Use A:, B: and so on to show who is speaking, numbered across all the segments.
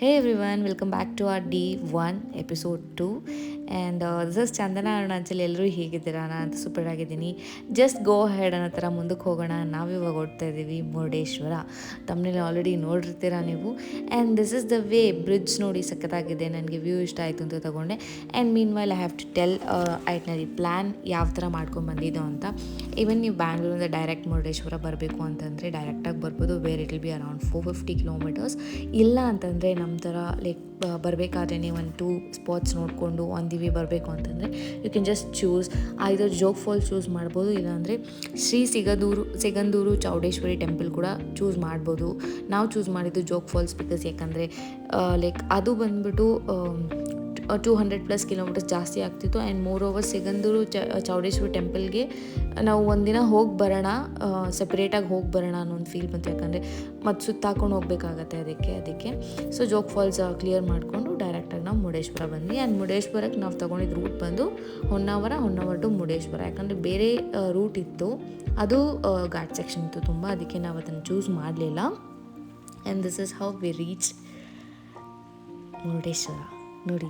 A: Hey everyone, welcome back to our D1 episode 2 and this is ಚಂದನ ಅರುಣಾಚಲ್. ಎಲ್ಲರೂ ಹೇಗಿದ್ದೀರಾ? ನಾನು super ಆಗಿದ್ದೀನಿ. ಜಸ್ಟ್ ಗೋ ಹೆಡ್ ಅನ್ನೋ ಥರ ಮುಂದಕ್ಕೆ ಹೋಗೋಣ. ನಾವಿವಾಗ ಓಡ್ತಾ ಇದ್ದೀವಿ ಮುರುಡೇಶ್ವರ. ತಮ್ಮನೇಲಿ ಆಲ್ರೆಡಿ ನೋಡಿರ್ತೀರಾ ನೀವು. And this is the way. Bridge ನೋಡಿ ಸಖತ್ತಾಗಿದೆ. ನನಗೆ ವ್ಯೂ ಇಷ್ಟ ಆಯಿತು ಅಂತ ತೊಗೊಂಡೆ. And meanwhile I have to tell itinerary plan ಯಾವ ಥರ ಮಾಡ್ಕೊಂಡು ಬಂದಿದ್ದೋ ಅಂತ. ಈವನ್ ನೀವು ಬ್ಯಾಂಗ್ಳೂರಿಂದ ಡೈರೆಕ್ಟ್ ಮುರುಡೇಶ್ವರ ಬರಬೇಕು ಅಂತಂದರೆ ಡೈರೆಕ್ಟಾಗಿ ಬರ್ಬೋದು. Where it will be around 450 kilometres. ಇಲ್ಲ ಅಂತಂದರೆ ನಮ್ಮ ಥರ ಲೈಕ್ ಬರಬೇಕಾದ್ರೆ ನೀವು ಒಂದು 2 ಸ್ಪಾಟ್ಸ್ ನೋಡಿಕೊಂಡು ಆನ್ ದಿ ವೇ ಬರಬೇಕು ಅಂತಂದರೆ you can just choose either Jog falls choose ಮಾಡ್ಬೋದು, ಇಲ್ಲಾಂದರೆ ಶ್ರೀ ಸಿಗಂದೂರು ಚೌಡೇಶ್ವರಿ ಟೆಂಪಲ್ ಕೂಡ ಚೂಸ್ ಮಾಡ್ಬೋದು. ನಾವು ಚೂಸ್ ಮಾಡಿದ್ದು ಜೋಗ್ ಫಾಲ್ಸ್ ಬಿಕಾಸ್ ಯಾಕಂದರೆ ಲೈಕ್ ಅದು ಬಂದುಬಿಟ್ಟು 200+ ಕಿಲೋಮೀಟರ್ಸ್ ಜಾಸ್ತಿ ಆಗ್ತಿತ್ತು. And moreover Sigandur Chowdeshwari ಟೆಂಪಲ್ಗೆ ನಾವು ಒಂದಿನ ಹೋಗಿ ಬರೋಣ, ಸಪ್ರೇಟಾಗಿ ಹೋಗಿ ಬರೋಣ ಅನ್ನೋ ಒಂದು ಫೀಲ್ ಬಂತು. ಯಾಕಂದರೆ ಮತ್ತು ಸುತ್ತಾಕೊಂಡು ಹೋಗಬೇಕಾಗತ್ತೆ ಅದಕ್ಕೆ ಸೊ ಜೋಗ್ ಫಾಲ್ಸ್ ಕ್ಲಿಯರ್ ಮಾಡಿಕೊಂಡು ಡೈರೆಕ್ಟಾಗಿ ನಾವು ಮುರುಡೇಶ್ವರ ಬಂದ್ವಿ. ಆ್ಯಂಡ್ ಮುರುಡೇಶ್ವರಕ್ಕೆ ನಾವು ತೊಗೊಂಡಿದ್ದು ರೂಟ್ ಬಂದು ಹೊನ್ನಾವರ ಟು ಮುರುಡೇಶ್ವರ. ಯಾಕಂದರೆ ಬೇರೆ ರೂಟ್ ಇತ್ತು, ಅದು ಘಾಟ್ ಸೆಕ್ಷನ್ ಇತ್ತು ತುಂಬ, ಅದಕ್ಕೆ ನಾವು ಅದನ್ನು ಚೂಸ್ ಮಾಡಲಿಲ್ಲ. And this is how we reach Murudeshwar. ನೋಡಿ,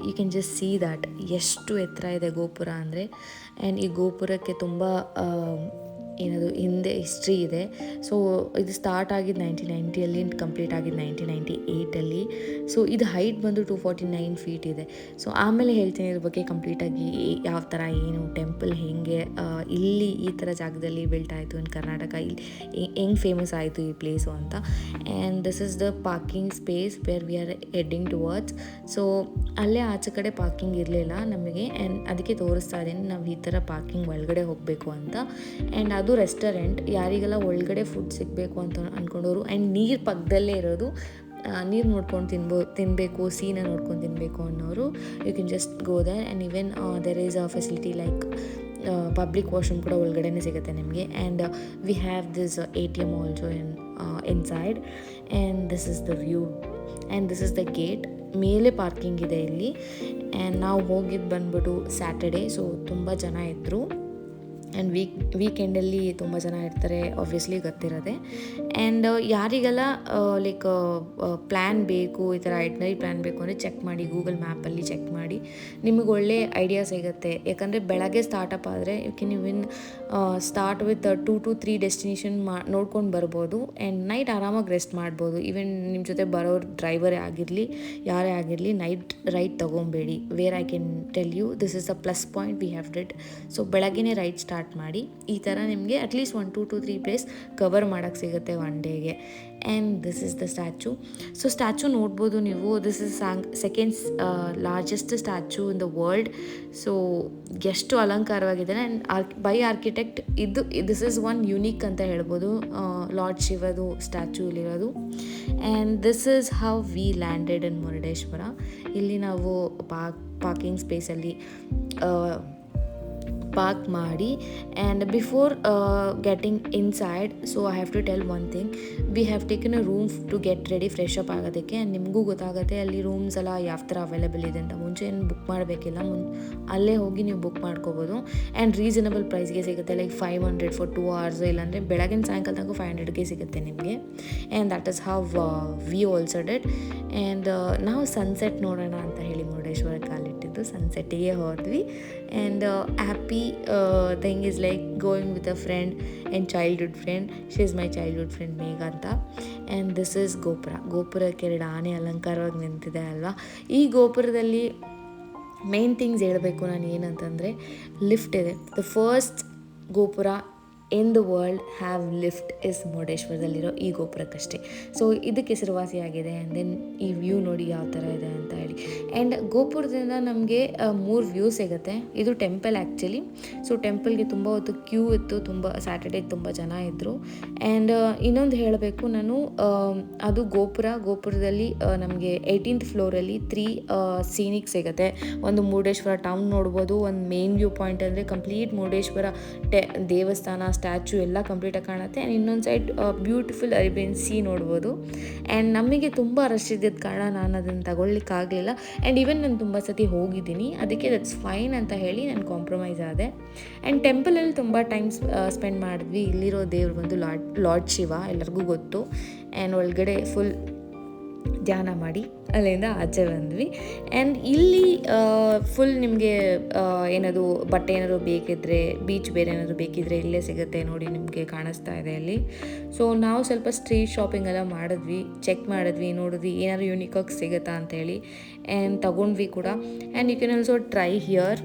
A: you can just see that ಎಷ್ಟು ಎತ್ತರ ಇದೆ ಗೋಪುರ ಅಂದರೆ. ಆ್ಯಂಡ್ ಈ ಗೋಪುರಕ್ಕೆ ತುಂಬ ಏನದು ಹಿಂದೆ ಹಿಸ್ಟ್ರಿ ಇದೆ. ಸೊ ಇದು ಸ್ಟಾರ್ಟ್ ಆಗಿದ್ದು 1990 ಕಂಪ್ಲೀಟ್ ಆಗಿದ್ದು 1998. ಸೊ ಇದು ಹೈಟ್ ಬಂದು 249 ಫೀಟ್ ಇದೆ. ಸೊ ಆಮೇಲೆ ಹೇಳ್ತೀನಿ ಇದ್ರ ಬಗ್ಗೆ ಕಂಪ್ಲೀಟಾಗಿ ಯಾವ ಥರ ಏನು ಟೆಂಪಲ್ ಹೇಗೆ ಇಲ್ಲಿ ಈ ಥರ ಜಾಗದಲ್ಲಿ ಬಿಲ್ಟ್ ಆಯಿತು ಇನ್ ಕರ್ನಾಟಕ, ಇಲ್ಲಿ ಹೆಂಗೆ ಫೇಮಸ್ ಆಯಿತು ಈ ಪ್ಲೇಸು ಅಂತ. And this is the parking space where we are heading towards. So ಅಲ್ಲೇ ಆಚೆ ಕಡೆ ಪಾರ್ಕಿಂಗ್ ಇರಲಿಲ್ಲ ನಮಗೆ. ಆ್ಯಂಡ್ ಅದಕ್ಕೆ ತೋರಿಸ್ತಾ ಇದ್ದೀನಿ ನಾವು ಈ ಥರ ಪಾರ್ಕಿಂಗ್ ಒಳಗಡೆ ಹೋಗಬೇಕು ಅಂತ. ಆ್ಯಂಡ್ ಅದು ರೆಸ್ಟೋರೆಂಟ್, ಯಾರಿಗೆಲ್ಲ ಒಳಗಡೆ ಫುಡ್ ಸಿಗಬೇಕು ಅಂತ ಅಂದ್ಕೊಂಡವರು. ಆ್ಯಂಡ್ ನೀರು ಪಕ್ಕದಲ್ಲೇ ಇರೋದು, ನೀರು ನೋಡ್ಕೊಂಡು ತಿನ್ನಬೇಕು, ಸೀನ ನೋಡ್ಕೊಂಡು ತಿನ್ನಬೇಕು ಅನ್ನೋರು you can just go there. And even there is a facility like public washroom ಕೂಡ ಒಳಗಡೆನೇ ಸಿಗುತ್ತೆ ನಿಮಗೆ. And we have this ATM also inside. And this is the view and this is the gate. ಮೇಲೆ parking ಇದೆ ಇಲ್ಲಿ. And ನಾವು ಹೋಗಿದ್ದು ಬಂದ್ಬಿಟ್ಟು ಸ್ಯಾಟರ್ಡೇ, ಸೊ ತುಂಬ ಜನ ಇದ್ದರು. ಆ್ಯಂಡ್ ವೀಕೆಂಡಲ್ಲಿ ತುಂಬ ಜನ ಇರ್ತಾರೆ, ಆಬ್ವಿಯಸ್ಲಿ ಗೊತ್ತಿರೋದೆ. ಆ್ಯಂಡ್ ಯಾರಿಗೆಲ್ಲ ಲೈಕ್ ಪ್ಲ್ಯಾನ್ ಬೇಕು, ಈ ಥರ ಐಟ್ನರಿ ಪ್ಲ್ಯಾನ್ ಬೇಕು ಅಂದರೆ ಚೆಕ್ ಮಾಡಿ, ಗೂಗಲ್ ಮ್ಯಾಪಲ್ಲಿ ಚೆಕ್ ಮಾಡಿ, ನಿಮಗೆ ಒಳ್ಳೆ ಐಡಿಯಾ ಸಿಗುತ್ತೆ. ಯಾಕಂದರೆ ಬೆಳಗ್ಗೆ ಸ್ಟಾರ್ಟಪ್ ಆದರೆ you can even start with 2 to 3 destination ನೋಡ್ಕೊಂಡು ಬರ್ಬೋದು. ಆ್ಯಂಡ್ ನೈಟ್ ಆರಾಮಾಗಿ ರೆಸ್ಟ್ ಮಾಡ್ಬೋದು. ಈವನ್ ನಿಮ್ಮ ಜೊತೆ ಬರೋರು ಡ್ರೈವರೇ ಆಗಿರಲಿ, ಯಾರೇ ಆಗಿರಲಿ, ನೈಟ್ ರೈಡ್ ತೊಗೊಬೇಡಿ. Where I can tell you this is a plus point we have did. So ಬೆಳಗ್ಗೆನೇ ರೈಡ್ ಸ್ಟಾರ್ಟ್ ಮಾಡಿ ಈ ಥರ ನಿಮಗೆ ಅಟ್ಲೀಸ್ಟ್ 1 to 3 ಪ್ಲೇಸ್ ಕವರ್ ಮಾಡೋಕ್ಕೆ ಸಿಗುತ್ತೆ ಒನ್ ಡೇಗೆ. And this is the statue. So statue ನೋಡ್ಬೋದು ನೀವು. This is second largest statue in the world. So ಎಷ್ಟು ಅಲಂಕಾರವಾಗಿದೆ. And by architect this is one unique ಅಂತ ಹೇಳ್ಬೋದು, ಲಾರ್ಡ್ ಶಿವದು ಸ್ಟ್ಯಾಚು ಇಲ್ಲಿರೋದು. And this is how V landed ಇನ್ ಮುರುಡೇಶ್ವರ. ಇಲ್ಲಿ ನಾವು parking ಸ್ಪೇಸಲ್ಲಿ park ಮಾಡಿ. And before getting inside, so I have to tell one thing, we have taken a room to get ready, fresh up ಆಗೋದಕ್ಕೆ. And ನಿಮಗೂ ಗೊತ್ತಾಗುತ್ತೆ ಅಲ್ಲಿ rooms ಎಲ್ಲ ಯಾವ ಥರ ಅವೈಲೇಬಲ್ ಇದೆ ಅಂತ. ಮುಂಚೆ ಏನು ಬುಕ್ ಮಾಡಬೇಕಿಲ್ಲ, ಅಲ್ಲೇ ಹೋಗಿ ನೀವು ಬುಕ್ ಮಾಡ್ಕೋಬೋದು. ಆ್ಯಂಡ್ ರೀಸನಬಲ್ ಪ್ರೈಸ್ಗೆ ಸಿಗುತ್ತೆ, ಲೈಕ್ 500 ಫಾರ್ 2 hours, ಇಲ್ಲಾಂದರೆ ಬೆಳಗಿನ ಸಾಯಂಕಾಲ ತನಕ 500ಗೆ ಸಿಗುತ್ತೆ ನಿಮಗೆ. And that is how we also did. And ನಾವು ಸನ್ಸೆಟ್ ನೋಡೋಣ ಅಂತ ಹೇಳಿ ಮುರುಡೇಶ್ವರ ಕಾಲಿಟ್ಟಿದ್ದು, ಸನ್ಸೆಟ್ಟಿಗೆ ಹೋದ್ವಿ. And happy thing is like going with a friend and childhood friend. She is my childhood friend Megha ಅಂತ. ಆ್ಯಂಡ್ ದಿಸ್ ಇಸ್ ಗೋಪುರಕ್ಕೆ 2 ಆನೆ ಅಲಂಕಾರವಾಗಿ ನಿಂತಿದೆ ಅಲ್ವಾ. ಈ ಗೋಪುರದಲ್ಲಿ ಮೇನ್ ಥಿಂಗ್ಸ್ ಹೇಳಬೇಕು ನಾನು ಏನಂತಂದರೆ, ಲಿಫ್ಟ್ ಇದೆ. The first gopura in the world have lift is ಮುರುಡೇಶ್ವರದಲ್ಲಿರೋ ಈ ಗೋಪುರಕ್ಕಷ್ಟೇ. ಸೊ ಇದಕ್ಕೆ ಹೆಸರುವಾಸಿಯಾಗಿದೆ. ಆ್ಯಂಡ್ ದೆನ್ ಈ ವ್ಯೂ ನೋಡಿ ಯಾವ ಥರ ಇದೆ ಅಂತ ಹೇಳಿ. ಆ್ಯಂಡ್ ಗೋಪುರದಿಂದ ನಮಗೆ 3 ವ್ಯೂ ಸಿಗುತ್ತೆ. ಇದು ಟೆಂಪಲ್ ಆ್ಯಕ್ಚುಲಿ. ಸೊ ಟೆಂಪಲ್ಗೆ ತುಂಬ ಹೊತ್ತು ಕ್ಯೂ ಇತ್ತು, ತುಂಬ ಸ್ಯಾಟರ್ಡೇಗೆ ತುಂಬ ಜನ ಇದ್ದರು. ಆ್ಯಂಡ್ ಇನ್ನೊಂದು ಹೇಳಬೇಕು ನಾನು, ಅದು ಗೋಪುರದಲ್ಲಿ ನಮಗೆ 18th ಫ್ಲೋರಲ್ಲಿ 3 ಸೀನಿಕ್ ಸಿಗುತ್ತೆ. ಒಂದು ಮುರುಡೇಶ್ವರ ಟೌನ್ ನೋಡ್ಬೋದು, ಒಂದು ಮೇನ್ ವ್ಯೂ ಪಾಯಿಂಟ್ ಅಂದರೆ ಕಂಪ್ಲೀಟ್ ಮುರುಡೇಶ್ವರ ದೇವಸ್ಥಾನ, ಸ್ಟ್ಯಾಚು ಎಲ್ಲ ಕಂಪ್ಲೀಟಾಗಿ ಕಾಣುತ್ತೆ. ಆ್ಯಂಡ್ ಇನ್ನೊಂದು ಸೈಡ್ ಬ್ಯೂಟಿಫುಲ್ ಅರೇಬಿಯನ್ ಸೀ ನೋಡ್ಬೋದು. ಆ್ಯಂಡ್ ನಮಗೆ ತುಂಬ ರಶ್ ಇದ್ದಿದ್ದ ಕಾರಣ ನಾನು ಅದನ್ನು ತಗೊಳ್ಳಿಕ್ಕಾಗಲಿಲ್ಲ. ಆ್ಯಂಡ್ ಈವನ್ ನಾನು ತುಂಬ ಸತಿ ಹೋಗಿದ್ದೀನಿ, ಅದಕ್ಕೆ ದಟ್ಸ್ ಫೈನ್ ಅಂತ ಹೇಳಿ ನಾನು ಕಾಂಪ್ರಮೈಸ್ ಆದೆ. ಆ್ಯಂಡ್ ಟೆಂಪಲಲ್ಲಿ ತುಂಬ ಟೈಮ್ ಸ್ಪೆಂಡ್ ಮಾಡಿದ್ವಿ. ಇಲ್ಲಿರೋ ದೇವ್ರು ಬಂದು ಲಾರ್ಡ್ ಶಿವ, ಎಲ್ಲರಿಗೂ ಗೊತ್ತು. ಆ್ಯಂಡ್ ಒಳಗಡೆ ಫುಲ್ ಧ್ಯಾನ ಮಾಡಿ ಅಲ್ಲಿಂದ ಆಚೆ ಬಂದ್ವಿ. ಆ್ಯಂಡ್ ಇಲ್ಲಿ ಫುಲ್ ನಿಮಗೆ ಏನಾದರೂ ಬಟ್ಟೆ ಏನಾದರೂ ಬೇಕಿದ್ದರೆ, ಬೀಚ್ ಬೇರೆ ಏನಾದರೂ ಬೇಕಿದ್ದರೆ ಇಲ್ಲೇ ಸಿಗುತ್ತೆ ನೋಡಿ, ನಿಮಗೆ ಕಾಣಿಸ್ತಾ ಇದೆ ಅಲ್ಲಿ. ಸೊ ನಾವು ಸ್ವಲ್ಪ ಸ್ಟ್ರೀಟ್ ಶಾಪಿಂಗ್ ಎಲ್ಲ ಮಾಡಿದ್ವಿ, ಚೆಕ್ ಮಾಡಿದ್ವಿ, ನೋಡಿದ್ವಿ ಏನಾದರೂ ಯೂನಿಕಾಗಿ ಸಿಗುತ್ತಾ ಅಂತೇಳಿ. ಆ್ಯಂಡ್ ತೊಗೊಂಡ್ವಿ ಕೂಡ. And you can also try here.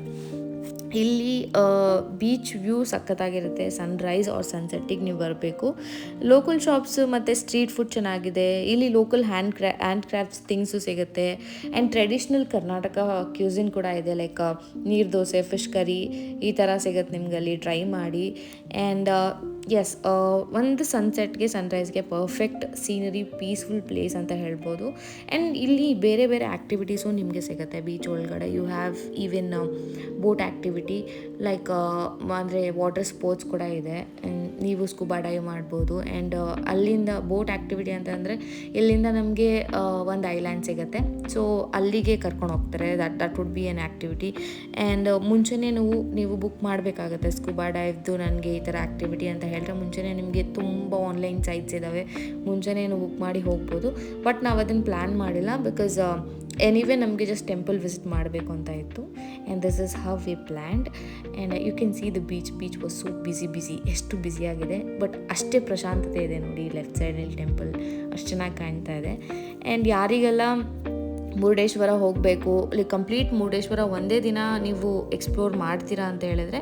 A: ಇಲ್ಲಿ ಬೀಚ್ ವ್ಯೂ ಸಖತ್ತಾಗಿರುತ್ತೆ. ಸನ್ರೈಸ್ ಆರ್ ಸನ್ಸೆಟ್ಟಿಗೆ ನೀವು ಬರಬೇಕು. ಲೋಕಲ್ ಶಾಪ್ಸು ಮತ್ತು ಸ್ಟ್ರೀಟ್ ಫುಡ್ ಚೆನ್ನಾಗಿದೆ. ಇಲ್ಲಿ ಲೋಕಲ್ ಹ್ಯಾಂಡ್ ಕ್ರಾಫ್ಟ್ಸ್ ಥಿಂಗ್ಸು ಸಿಗುತ್ತೆ. ಆ್ಯಂಡ್ ಟ್ರೆಡಿಷ್ನಲ್ ಕರ್ನಾಟಕ ಕ್ಯೂಸಿನ್ ಕೂಡ ಇದೆ, ಲೈಕ್ ನೀರು ದೋಸೆ, ಫಿಶ್ ಕರಿ ಈ ಥರ ಸಿಗುತ್ತೆ ನಿಮ್ಗಲ್ಲಿ. ಟ್ರೈ ಮಾಡಿ. ಆ್ಯಂಡ್ ಎಸ್, ಒಂದು ಸನ್ಸೆಟ್ಗೆ ಸನ್ರೈಸ್ಗೆ ಪರ್ಫೆಕ್ಟ್ ಸೀನರಿ, ಪೀಸ್ಫುಲ್ ಪ್ಲೇಸ್ ಅಂತ ಹೇಳ್ಬೋದು. ಆ್ಯಂಡ್ ಇಲ್ಲಿ ಬೇರೆ ಬೇರೆ ಆ್ಯಕ್ಟಿವಿಟೀಸು ನಿಮಗೆ ಸಿಗುತ್ತೆ ಬೀಚ್ ಒಳಗಡೆ. You have even boat activity, like ಅಂದರೆ ವಾಟರ್ ಸ್ಪೋರ್ಟ್ಸ್ ಕೂಡ ಇದೆ. ನೀವು ಸ್ಕೂಬಾ ಡೈವ್ ಮಾಡ್ಬೋದು. ಆ್ಯಂಡ್ ಅಲ್ಲಿಂದ ಬೋಟ್ ಆ್ಯಕ್ಟಿವಿಟಿ ಅಂತಂದರೆ ಇಲ್ಲಿಂದ ನಮಗೆ ಒಂದು ಐಲ್ಯಾಂಡ್ ಸಿಗುತ್ತೆ, ಸೊ ಅಲ್ಲಿಗೆ ಕರ್ಕೊಂಡು ಹೋಗ್ತಾರೆ. That would be an activity. And ಮುಂಚೆನೇ ನೀವು ಬುಕ್ ಮಾಡಬೇಕಾಗತ್ತೆ ಸ್ಕೂಬಾ ಡೈವ್ದು ನನಗೆ ಈ ಥರ ಆ್ಯಕ್ಟಿವಿಟಿ ಅಂತ ಹೇಳಿದ್ರೆ. ಮುಂಚೆನೇ ನಿಮಗೆ ತುಂಬ ಆನ್ಲೈನ್ ಸೈಟ್ಸ್ ಇದ್ದಾವೆ, ಮುಂಚೆನೇ ಬುಕ್ ಮಾಡಿ ಹೋಗ್ಬೋದು. ಬಟ್ ನಾವು ಅದನ್ನು ಪ್ಲ್ಯಾನ್ ಮಾಡಿಲ್ಲ, ಬಿಕಾಸ್ ಎನಿವೇ ನಮಗೆ ಜಸ್ಟ್ ಟೆಂಪಲ್ ವಿಸಿಟ್ ಮಾಡಬೇಕು ಅಂತ ಇತ್ತು. And this is how we planned. And you can see the beach was so busy, ಎಷ್ಟು ಬ್ಯುಸಿಯಾಗಿದೆ, ಬಟ್ ಅಷ್ಟೇ ಪ್ರಶಾಂತತೆ ಇದೆ ನೋಡಿ. ಲೆಫ್ಟ್ ಸೈಡಲ್ಲಿ ಟೆಂಪಲ್ ಅಷ್ಟು ಚೆನ್ನಾಗಿ ಕಾಣ್ತಾ ಇದೆ. ಆ್ಯಂಡ್ ಯಾರಿಗೆಲ್ಲ ಮುರುಡೇಶ್ವರ ಹೋಗಬೇಕು, ಲೈಕ್ ಕಂಪ್ಲೀಟ್ ಮುರುಡೇಶ್ವರ ಒಂದೇ ದಿನ ನೀವು ಎಕ್ಸ್ಪ್ಲೋರ್ ಮಾಡ್ತೀರಾ ಅಂತ ಹೇಳಿದ್ರೆ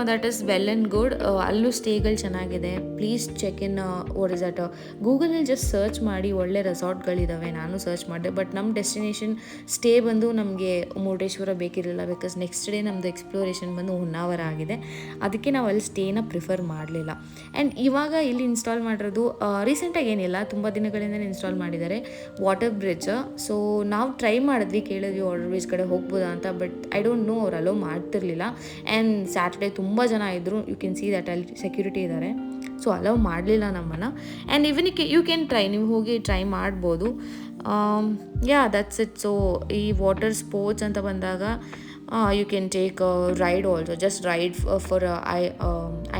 A: that is well and good. ಅಲ್ಲೂ ಸ್ಟೇಗಳು ಚೆನ್ನಾಗಿದೆ. Please check in what is that, ಗೂಗಲಲ್ಲಿ ಜಸ್ಟ್ ಸರ್ಚ್ ಮಾಡಿ, ಒಳ್ಳೆ ರೆಸಾರ್ಟ್ಗಳಿದ್ದಾವೆ. ನಾನು ಸರ್ಚ್ ಮಾಡಿದೆ, ಬಟ್ ನಮ್ಮ ಡೆಸ್ಟಿನೇಷನ್ ಸ್ಟೇ ಬಂದು ನಮಗೆ ಮುರುಡೇಶ್ವರ ಬೇಕಿರಲಿಲ್ಲ, ಬಿಕಾಸ್ ನೆಕ್ಸ್ಟ್ ಡೇ ನಮ್ಮದು ಎಕ್ಸ್ಪ್ಲೋರೇಷನ್ ಬಂದು ಹೊನ್ನಾವರ ಆಗಿದೆ. ಅದಕ್ಕೆ ನಾವು ಅಲ್ಲಿ ಸ್ಟೇನ ಪ್ರಿಫರ್ ಮಾಡಲಿಲ್ಲ. ಆ್ಯಂಡ್ ಇವಾಗ ಇಲ್ಲಿ ಇನ್ಸ್ಟಾಲ್ ಮಾಡಿರೋದು ರೀಸೆಂಟಾಗಿ ಏನಿಲ್ಲ, ತುಂಬ ದಿನಗಳಿಂದ ಇನ್ಸ್ಟಾಲ್ ಮಾಡಿದ್ದಾರೆ ವಾಟರ್ ಬ್ರಿಡ್ಜ್. ಸೊ ನಾವು ಟ್ರೈ ಮಾಡಿದ್ವಿ, ಕೇಳಿದ್ವಿ ವಾಟರ್ ಬ್ರಿಡ್ಜ್ ಕಡೆ ಹೋಗ್ಬೋದಾ ಅಂತ, ಬಟ್ ಐ ಡೋಂಟ್ ನೋ, ಅವ್ರು ಅಲೋ ಮಾಡ್ತಿರ್ಲಿಲ್ಲ. ಆ್ಯಂಡ್ ಸ್ಯಾಟರ್ಡೇ ತುಂಬ ಜನ ಇದ್ದರು, ಯು ಕ್ಯಾನ್ ಸಿ ದಟ್ ಅಲ್ಲಿ ಸೆಕ್ಯೂರಿಟಿ ಇದ್ದಾರೆ, ಸೊ ಅಲೋ ಮಾಡಲಿಲ್ಲ ನಮ್ಮನ್ನು. And even you can try, ನೀವು ಹೋಗಿ ಟ್ರೈ ಮಾಡ್ಬೋದು. That's it. ಸೊ ಈ ವಾಟರ್ ಸ್ಪೋರ್ಟ್ಸ್ ಅಂತ ಬಂದಾಗ you can take a ride also, just ride for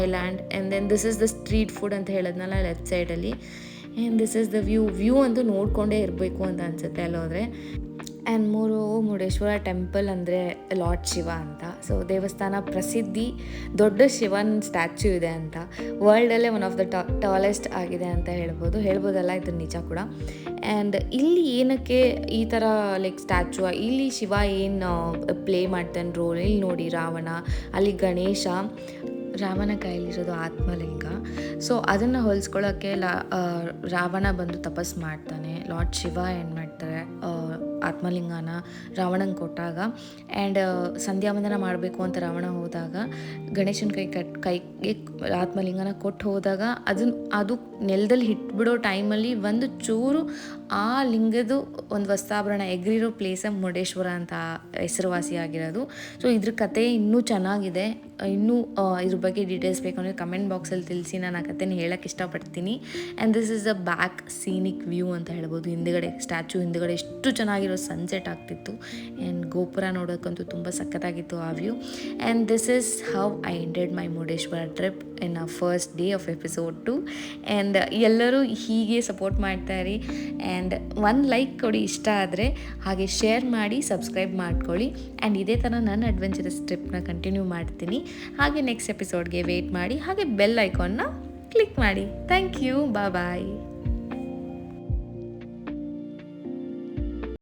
A: island. And then this is the street food ಅಂತ ಹೇಳಿದ್ನಲ್ಲ ಲೆಫ್ಟ್ ಸೈಡಲ್ಲಿ. And this is the view ಅಂತೂ ನೋಡಿಕೊಂಡೇ ಇರಬೇಕು ಅಂತ ಅನಿಸುತ್ತೆ ಅಲ್ಲೋದ್ರೆ. ಆ್ಯಂಡ್ ಮುರುಡೇಶ್ವರ ಟೆಂಪಲ್ ಅಂದರೆ ಲಾರ್ಡ್ ಶಿವ ಅಂತ. ಸೊ ದೇವಸ್ಥಾನ ಪ್ರಸಿದ್ಧಿ, ದೊಡ್ಡ ಶಿವನ್ ಸ್ಟ್ಯಾಚ್ಯೂ ಇದೆ ಅಂತ, ವರ್ಲ್ಡಲ್ಲೇ ಒನ್ ಆಫ್ ದ ಟಾಲೆಸ್ಟ್ ಆಗಿದೆ ಅಂತ ಹೇಳ್ಬೋದಲ್ಲ, ಇದು ನಿಜ ಕೂಡ. ಆ್ಯಂಡ್ ಇಲ್ಲಿ ಏನಕ್ಕೆ ಈ ಥರ ಲೈಕ್ ಸ್ಟ್ಯಾಚ್ಯೂ, ಇಲ್ಲಿ ಶಿವ ಏನು ಪ್ಲೇ ಮಾಡ್ತಾನೆ ರೋಲ್, ಇಲ್ಲಿ ನೋಡಿ ರಾವಣ, ಅಲ್ಲಿ ಗಣೇಶ, ರಾವಣ ಕೈಲಿರೋದು ಆತ್ಮಲಿಂಗ. ಸೊ ಅದನ್ನು ಹೋಲಿಸ್ಕೊಳ್ಳೋಕ್ಕೆ ರಾವಣ ಬಂದು ತಪಸ್ ಮಾಡ್ತಾನೆ, ಲಾರ್ಡ್ ಶಿವ ಏನು ಮಾಡ್ತಾರೆ ಆತ್ಮಲಿಂಗನ ರಾವಣಂಗೆ ಕೊಟ್ಟಾಗ. ಆ್ಯಂಡ್ ಸಂಧ್ಯಾ ವಂದನ ಮಾಡಬೇಕು ಅಂತ ರಾವಣ ಹೋದಾಗ ಗಣೇಶನ ಕೈಗೆ ಆತ್ಮಲಿಂಗನ ಕೊಟ್ಟು ಹೋದಾಗ ಅದು ನೆಲದಲ್ಲಿ ಹಿಟ್ಬಿಡೋ ಟೈಮಲ್ಲಿ ಒಂದು ಚೂರು ಆ ಲಿಂಗದ ಒಂದು ವಸ್ತಾಭರಣ ಎಗರಿರೋ ಪ್ಲೇಸ ಮುರುಡೇಶ್ವರ ಅಂತ ಹೆಸರುವಾಸಿಯಾಗಿರೋದು. ಸೊ ಇದ್ರ ಕತೆ ಇನ್ನೂ ಚೆನ್ನಾಗಿದೆ. ಇನ್ನೂ ಇದ್ರ ಬಗ್ಗೆ ಡೀಟೇಲ್ಸ್ ಬೇಕಂದರೆ ಕಮೆಂಟ್ ಬಾಕ್ಸಲ್ಲಿ ತಿಳಿಸಿ, ನಾನು ಆ ಕಥೆನ ಹೇಳೋಕ್ಕೆ ಇಷ್ಟಪಡ್ತೀನಿ. And this is a back scenic view ಅಂತ ಹೇಳ್ಬೋದು. ಹಿಂದುಗಡೆ ಸ್ಟ್ಯಾಚ್ಯೂ ಹಿಂದುಗಡೆ ಎಷ್ಟು ಚೆನ್ನಾಗಿರೋ ಸನ್ಸೆಟ್ ಆಗ್ತಿತ್ತು. ಆ್ಯಂಡ್ ಗೋಪುರ ನೋಡೋಕ್ಕಂತೂ ತುಂಬ ಸಖತ್ತಾಗಿತ್ತು ಆ view. And this is how I ended my Murudeshwar trip in a first day of episode 2. And ಎಲ್ಲರೂ ಹೀಗೆ ಸಪೋರ್ಟ್ ಮಾಡ್ತಾಯಿರಿ. ಆ್ಯಂಡ್ ಒಂದು ಲೈಕ್ ಕೊಡಿ ಇಷ್ಟ ಆದರೆ, ಹಾಗೆ ಶೇರ್ ಮಾಡಿ, ಸಬ್ಸ್ಕ್ರೈಬ್ ಮಾಡ್ಕೊಳ್ಳಿ. ಆ್ಯಂಡ್ ಇದೇ ಥರ ನನ್ನ ಅಡ್ವೆಂಚರಸ್ ಟ್ರಿಪ್ನ ಕಂಟಿನ್ಯೂ ಮಾಡ್ತೀನಿ. ಹಾಗೆ ನೆಕ್ಸ್ಟ್ ಎಪಿಸೋಡ್ಗೆ ವೆಯ್ಟ್ ಮಾಡಿ, ಹಾಗೆ ಬೆಲ್ ಐಕಾನ್ನ ಕ್ಲಿಕ್ ಮಾಡಿ. Thank you, bye.